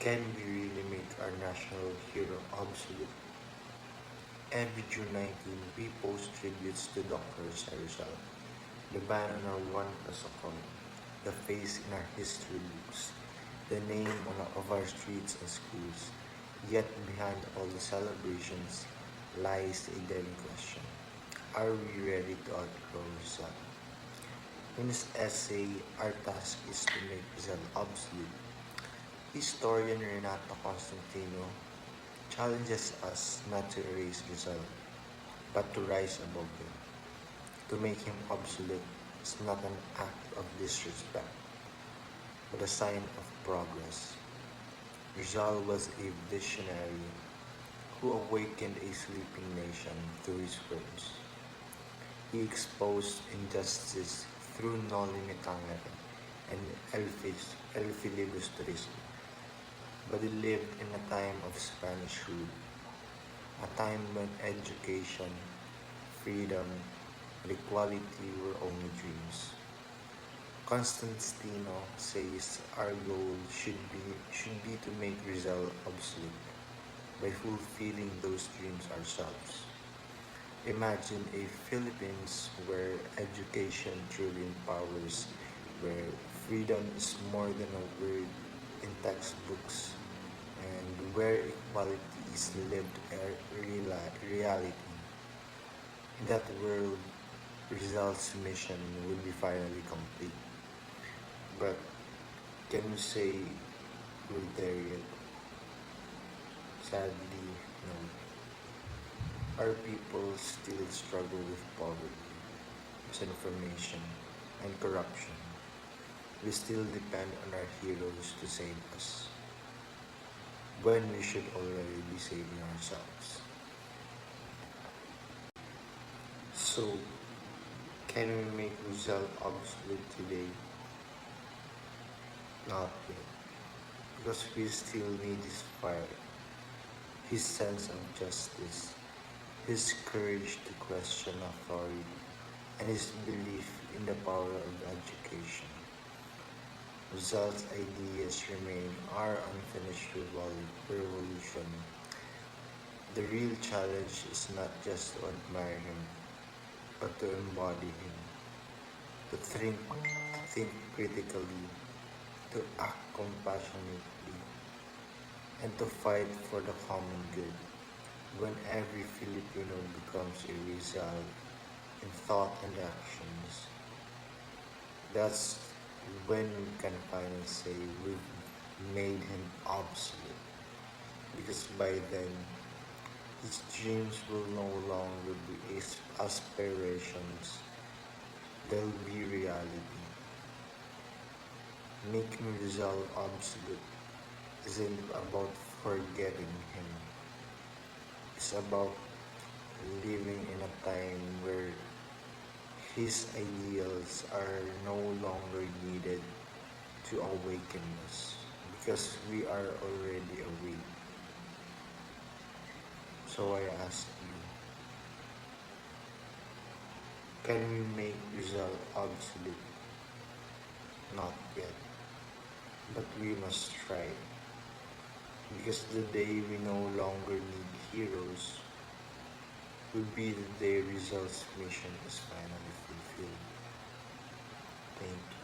Can we really make our national hero obsolete? Every June 19, we post tributes to Dr. Rizal, the man on our one plus a coin, the face in our history books, the name of our streets and schools. Yet behind all the celebrations lies a daily question. Are we ready to outgrow Rizal? In his essay, Our Task is to Make Rizal Obsolete, historian Renato Constantino challenges us not to erase Rizal, but to rise above him. To make him obsolete is not an act of disrespect, but a sign of progress. Rizal was a visionary who awakened a sleeping nation through his words. He exposed injustice through Noli Me Tangere and El Filibusterismo, but he lived in a time of Spanish rule, a time when education, freedom, and equality were only dreams. Constantino says our goal should be to make Rizal obsolete by fulfilling those dreams ourselves. Imagine a Philippines where education truly empowers, where freedom is more than a word in textbooks, and where equality is lived reality. In that world, Rizal's mission will be finally complete. But can we say we're there yet? Sadly, no. Our people still struggle with poverty, misinformation, and corruption. We still depend on our heroes to save us, when we should already be saving ourselves. So, can we make Rizal obsolete today? Not yet, because we still need his fire, his sense of justice, his courage to question authority, and his belief in the power of education. Rizal's ideas remain our unfinished revolution. The real challenge is not just to admire him, but to embody him, to think critically, to act compassionately, and to fight for the common good. When every Filipino becomes a Rizal in thought and actions, that's when we can finally say we've made him obsolete. Because by then, his dreams will no longer be aspirations, they'll be reality. Making Rizal obsolete isn't about forgetting him, it's about living in a time where his ideals are no longer needed to awaken us because we are already awake. So I ask you, can we make Rizal obsolete? Not yet, but we must try. Because the day we no longer need heroes will be the day Rizal's mission is finally fulfilled. Thank you.